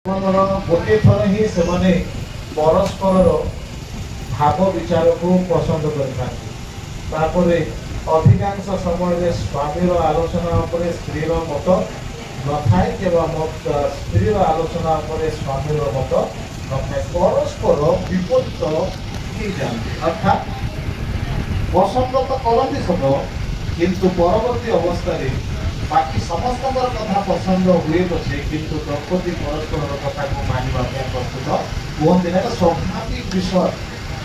गोटे थर ही से परस्पर भाव विचार को पसंद कर अधिकांश समय स्वामी आलोचना स्त्री मत न थाए स्त्री आलोचना स्वामी मत न थाए परस्पर विपरीत हो जाती अर्थात पसंद तो करती सब किंतु परवर्ती अवस्था बाकी समस्त कथा पसंद हुए पछे किंतु दंपति परस्पर कथा को मानवा प्रस्तुत कहते ना स्वाभाविक विषय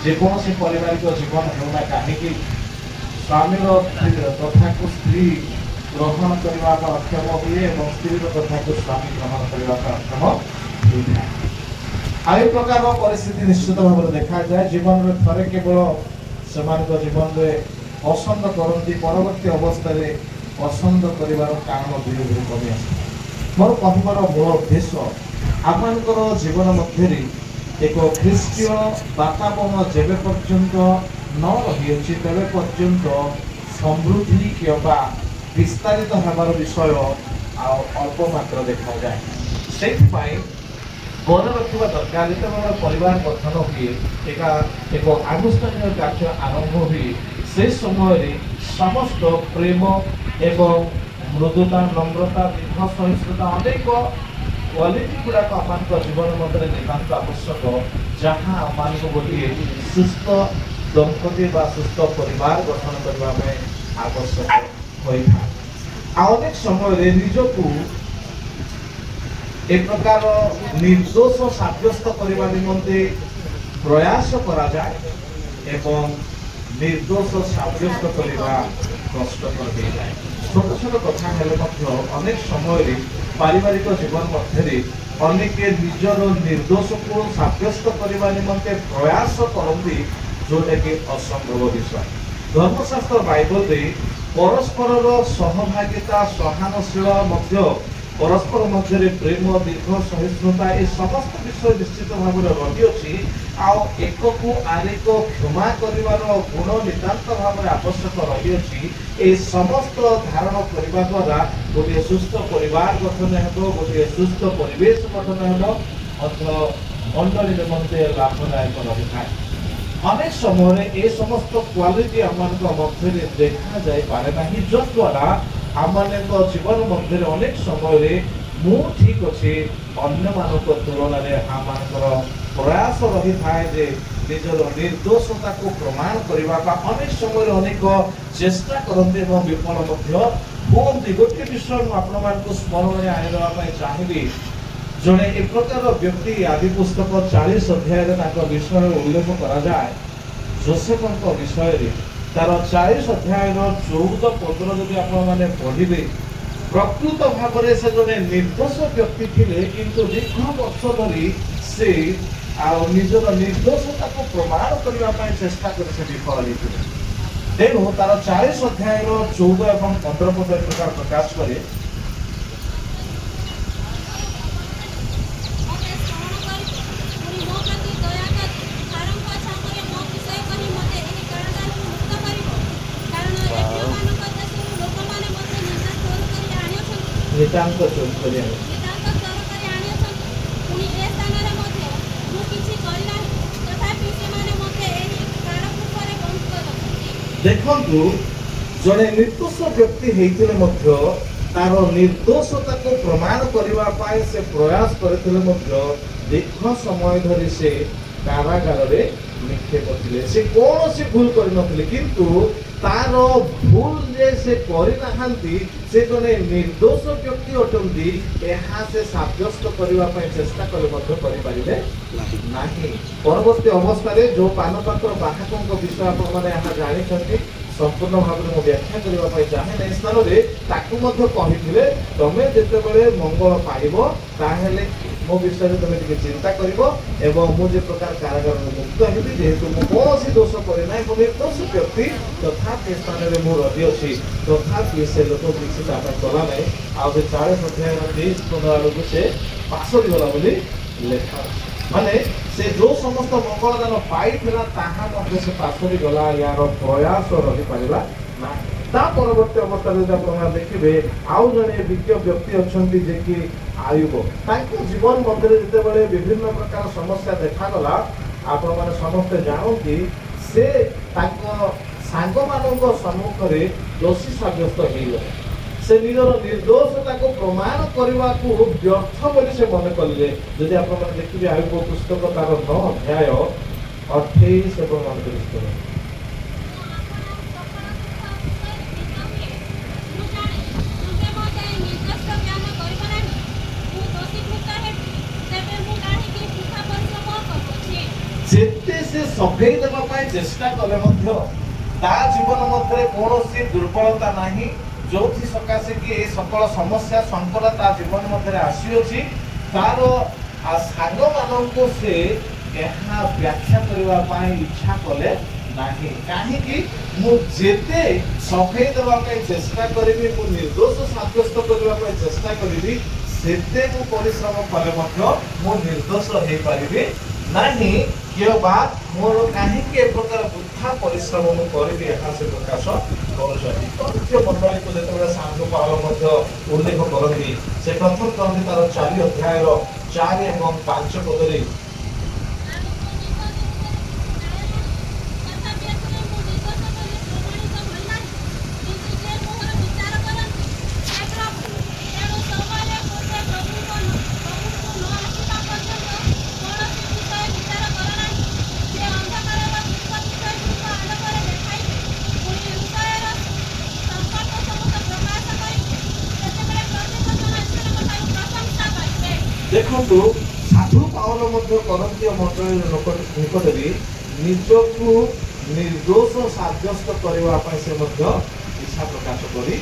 जेकोसी पारिवारिक जीवन होना कहीं स्वामी कथा को स्त्री ग्रहण करने का अक्षम हुए और स्त्री कथा को स्वामी ग्रहण करने का अक्षम होता है। आई प्रकार परिस्थिति निश्चित भाव में देखा जाए जीवन में थरे केवल से जीवन में पसंद करती परवर्ती अवस्था पसंद कर कारण धीरे धीरे कमी आस मोर कहबार मूल उद्देश्य आमर जीवन मध्य एक ख्रीष्टीय वातावरण जेबे पर्यंत न रही तेरे पर्यंत समृद्धि कि विस्तारित होबार विषय अल्प मात्र देखा जाए से मन रखा दरकार जो परिवार गठन हुए एक आनुष्ठानिक कार्य आरंभ हुए से समय समस्त प्रेम एवं मृदुता नम्रता दीर्घ सहिष्णुता अनेक क्वालिटी गुड़ाक आम जीवन मध्य नितांत आवश्यक जहाँ आम गोटे सुस्थ दंपति सुस्थ परिवार गठन करने आवश्यक होता है। अनेक समय निजक एक प्रकार निर्दोष सब्यस्त करने निमंते प्रयास करा जाए एवं निर्दोष सब्यस्त करने कष्टकर हो जाए। छोट छोट कथा अनेक समय पारिवारिक जीवन मध्य अनेक निजर निर्दोष को सब्यस्त करने निमंते प्रयास करती जोटा कि असंभव विषय। धर्मशास्त्र बाइबल परस्पर सहभागिता सहानशील परस्पर मध्य प्रेम दीर्घ सहिष्णुता ये समस्त विषय निश्चित भाव में रही एक को आरेक क्षमा कर गुण नितांत भाव में आवश्यक रही समस्त धारण करने द्वारा गोटे सुस्थ परिवार गठन हो गोटे सुस्थ परिवेश गठन हो मंडली निमंते लाभदायक रही है। अनेक समय ये समस्त क्वालिटी आम मध्य देखा जापे ना जद्वारा आम जीवन मध्य अनेक समय मु ठीक अच्छे अन्य मान तुलन में आम प्रयास रही थाए निजर निर्दोषता को प्रमाण करने का अनेक समय अनेक चेष्टा करते विफल कहते गोटे विषय मुझे स्मरण में आनीदेवाई चाहिए जड़े एक प्रकार व्यक्ति आदि पुस्तक 40 अध्याय विषय उल्लेख करा जाए जोसेफ विषय तार 40 अध्याय 14-15 जदि आपने पढ़े प्रकृत भाव में से जड़े निर्दोष व्यक्ति थे किंतु दीर्घ वर्ष धरी से निजर निर्दोषता को प्रमाण करने चेष्टा कर विफल होते तेणु तार 40 अध्याय 14 और 15 पद प्रकार प्रकाश करे नितांत चोरी देखु जड़े निर्दोष व्यक्ति होते तार निर्दोषता को प्रमाण करने से प्रयास करते दीर्घ समय धरी से कारागार निक्षेप थे से कौन सी भूल कर किंतु तार भूल जे से करना से जड़े निर्दोष व्यक्ति अटंती यहाँ से सब्यस्त करने चेष्टा करें परवर्ती अवस्था जो पानपात्र बाहकों विषय आप जानी संपूर्ण भाव में व्याख्या करने चाहे ना स्थान में तमें जिते मंगल पाइब मो विषय तुम चिंता कर मुझे प्रकार कारागार मुक्त हेबी जेहेतु मुझे कौन दोष करना निर्दोष व्यक्ति तथापि स्थान में मुझे रही अच्छी तथापि से लोक किसी कला ना आज 40 अध्याय 23-15 आड़ को से पासरी गला लेखा माने से जो समस्त मंगलदान पाई से पासरी गला यार प्रयास रही पारा ना। ता परवर्ती अवस्था आप देखिए आउ जड़े विज्ञ व्यक्ति अच्छा जे कि आयुब जीवन मध्य जिते विभिन्न प्रकार समस्या देखागला आपण मैंने समस्ते जानती से सांग मान सम्मुखें दोषी सब्यस्त हो गए से निजर निर्दोषता को प्रमाण करने को व्यर्थ बोली से मन कले जदि आप देखिए आयुब पुस्तक तार 9 अध्याय 28 और 29 जेते से सफेई देवाई चेष्टा कले जीवन मध्य कौन दुर्बलता नहीं जो सकाशे कि सकल समस्या संकट ता जीवन मध्य आसी तार सांग मान से व्याख्या करने इच्छा कले नहीं कहीं मुझे सफेई देवाई चेष्टा करी मु निर्दोष सब्यस्त करने चेष्टा करी सेते मु परिश्रम कले मु निर्दोष हो पारि नहीं किए बात मोर कहीं प्रकार वृथा परिश्रम करी यहाँ से प्रकाश कर मंडली को जो सांग पाल उल्लेख करती से प्रथम कहते तार 4 अध्याय 4 और 5 पदरे देखु साधु पाउल करंती मंडल निकट निजकू निर्दोष सब्यस्त करने से इच्छा प्रकाश करी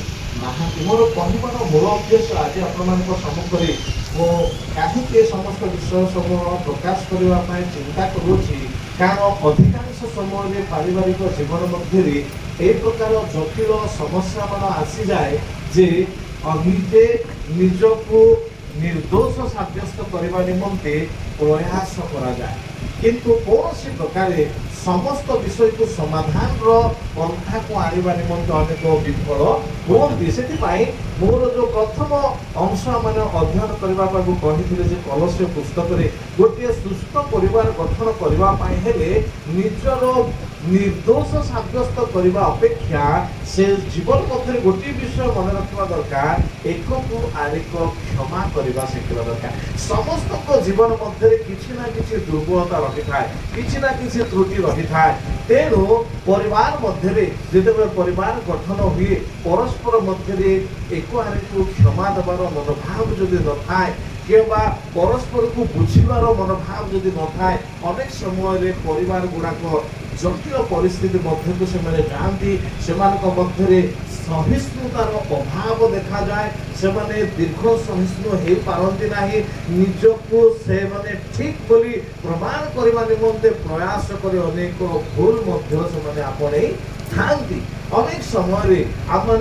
मोर कहबार मूल उद्देश्य आज आपण सम्मुखें मो कहीं समस्त विषय समूह प्रकाश करने चिंता करुँची कारण अधिकांश समय पारिवारिक जीवन मध्य ए प्रकार जटिल समस्या मान आसी जाए जे निजे निजकू निर्दोष सब्यस्त करने निमंते प्रयास करा जाए किंतु कौन सी प्रकार समस्त विषय को समाधान पंथा को आने निमंते अनेक विफल होती से मोर जो प्रथम अंश मैंने अध्ययन करने को कही कलस्य पुस्तक गोटे सुस्थ परिवार गठन करने निजर निर्दोष सब्यस्त करने अपेक्षा से जीवन मध्य गोटे विषय मन रखा दरकार एक को आरेक क्षमा करने शिखा दरकार समस्त जीवन मध्य किसी ना कि दुर्बलता रही था किसी ना कि त्रुटि रही था तेणु परिवार मध्य जिते परिवार गठन हुए परस्पर मध्य एक आरेक क्षमा देवार मनोभाव जदि न थाए कि परस्पर को बुझार मनोभाव जदि न थाए अनेक समय परिवार गुड़ाक जटिल परिस्थिति मध्य को से जाती से मध्य सहिष्णुतार अभाव देखा जाए से माने दीर्घ सहिष्णु हो पारती ना निजको से माने ठीक बोली प्रमाण करने निमंते प्रयास कर अनेक भूल से आपणे थांती अनेक समय आम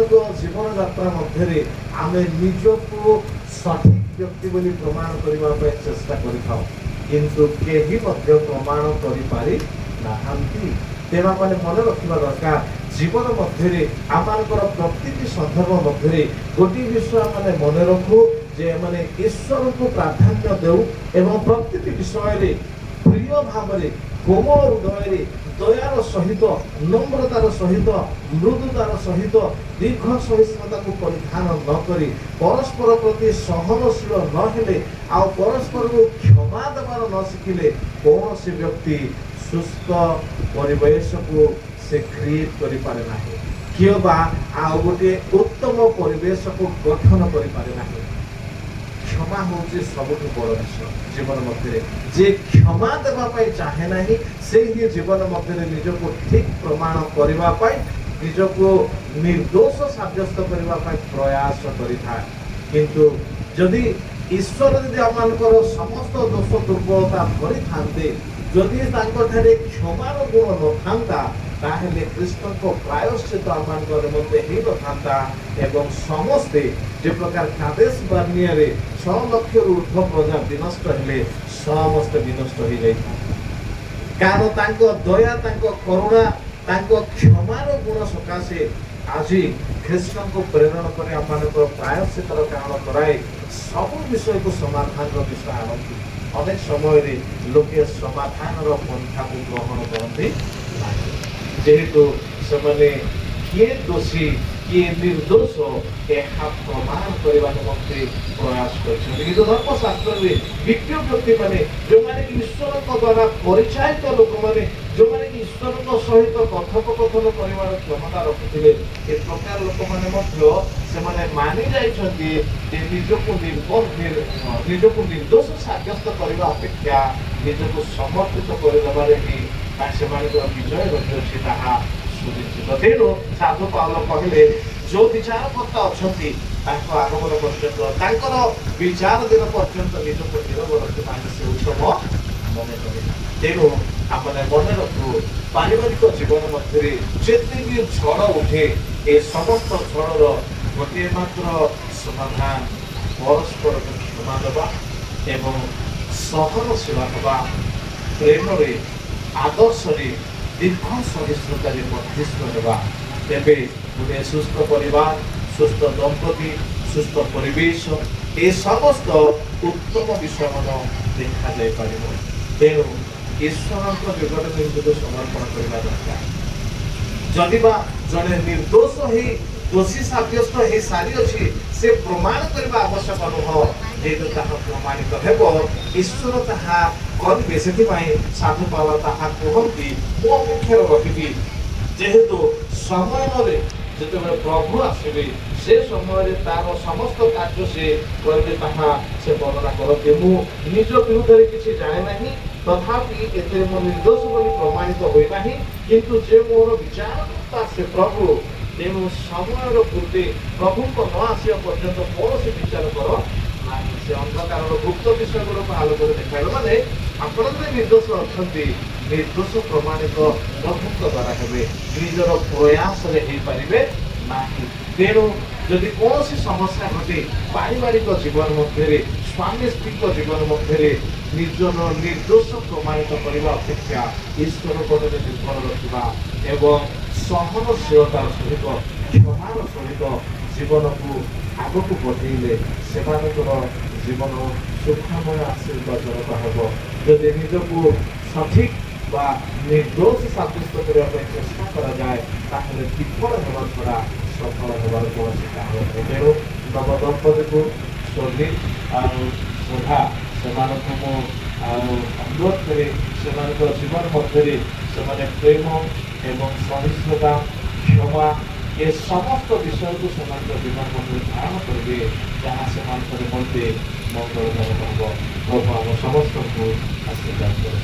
जीवन यात्रा मध्य आम निजको सठिक व्यक्ति बोली प्रमाण करने चेष्टा किंतु केही प्रमाण कर तेना मैंने मन रखा दरकार जीवन मध्य आम प्रति सन्दर्भ मध्य गोटे विषय मैंने मन रखू जे मैंने ईश्वर को प्राधान्य देऊ एवं प्रति विषय प्रिय भाव कोमल हृदय दयार सहित नम्रतार सहित मृदुतार सहित दीर्घ सहिष्णुता को परिधान नक परस्पर प्रति सहनशील नहेले आ परस्पर को क्षमा देवार न शिखिले कौन से व्यक्ति सुस्थ परिवेश को से क्रिएट करि पारे नाही कियो बा आ गोटे उत्तम परिवेश को गठन करि पारे नाही क्षमा होचे सबुठ बड़ विषय जीवन मध्य जे क्षमा देवा पाई चाहे नाही से ही जीवन मध्य निज को ठीक प्रमाण करबा पाई निज को निर्दोष सब्यस्त करबा पाई प्रयास करिथा किंतु जदि ईश्वर यदि आमनकर समस्त दोष दुर्बलता भरी थांते जदि क्षमार गुण न था ताहले कृष्ण को प्रायश्चित आह्वान मध्य हो था एवं समस्ते जे प्रकार कादेश बार्निया 6 लाख ऊर्ध्व प्रजा विनष्ट हेले समस्ते विनष्ट हो जाता कारण दया करुणा क्षमार गुण सकाशे आज ख्रीष्ट को प्रेरण कर प्रायश्चितर कारण कराई सब विषय को समाधान विषय आनती अनेक समय लोके समाधान पंथा को ग्रहण करते जेहेतु से किए दोषी किए निर्दोष यह प्रमाण करने निमंते प्रयास कर धर्मशास्त्र में विज्ञ व्यक्ति मैंने जो मैंने ईश्वर द्वारा परिचालित लोक मैंने जो मैंने ईश्वर सहित कथोपकथन कर क्षमता रखुले ए प्रकार लोक मैंने मानि जाइछन्ति निजको निर्दोष साब्यस्त करने अपेक्षा निजको समर्पित करदेबारे ही विजय रही ताहा सुनिश्चित तेणु साधु पाउल कहले जो विचारकर्ता अच्छा आगमन पर्यटन विचार दिन पर्यंत निजको निरव रखी से उत्सव मन करे तेणु आमने मन रखु पारिवारिक जीवन मध्य जिते भी झड़ उठे ए समस्त झड़र गोटे मात्र समाधान परस्पर क्षमा देवा एवं सहनशील हवा प्रेम आदर्श दीर्घ सहिष्णुता प्रतिष्ठा होगा तेरे गोटे सुस्थ परिवार सुस्थ दंपति सुस्थ परिवेश ये समस्त उत्तम विषय देखा जा पार तेणु ईश्वर निकट में समर्पण करने दरकार जदि जड़े निर्दोष ही दोषी सब्यस्त हो सारी अच्छी से प्रमाण करने आवश्यक नुह जेहेतु प्रमाणित हो ईश्वर ताहा करेंगे से साधु पावा ताहा कहती मो अपेक्षा रखी जेहेतु समय जिते प्रभु आसवे से समय तार समस्त कार्य से करेंगे से वर्णना करते निज विरुद्ध किसी जाने ना तथापि एते मो निर्दोष बोली प्रमाणित होना किंतु जे मोर विचारकर्ता से प्रभु तेणु समय पूर्वे प्रभु को न आसा पर्यंत कौन से विचार कर से अंधकार गुप्त विषय गुड़क आलोक देखा माने आपण निर्दोष अच्छा निर्दोष प्रमाणित प्रभु द्वारा हे निजर प्रयास पारे ना तेणु जदि कौन समस्या घटे पारिवारिक जीवन मध्य स्वामी स्त्री जीवन मध्य निजर निर्दोष प्रमाणित करने अपेक्षा ईश्वर पद निर्भर रखा एवं सहनशीलतार सहित क्षमार सहित जीवन को आगक बढ़ेले से जीवन सुखमय आशीर्वाद हम जदि निजक सठिक बा निर्दोष साब्यस्त करने चेष्टा करा जाए विफल होगा छड़ा सफल होवार कौन कारण नहीं तेणु नवदंपति को स्वर्णित श्रद्धा से अनुरोध करे जीवन मध्य से प्रेम एवं सहिष्णुता क्षमा ये समस्त विषय को जीवन मध्य धारण करेंगे जहाँ से मध्य मंगलजनक हम प्रभु आम समस्त को आशीर्वाद कर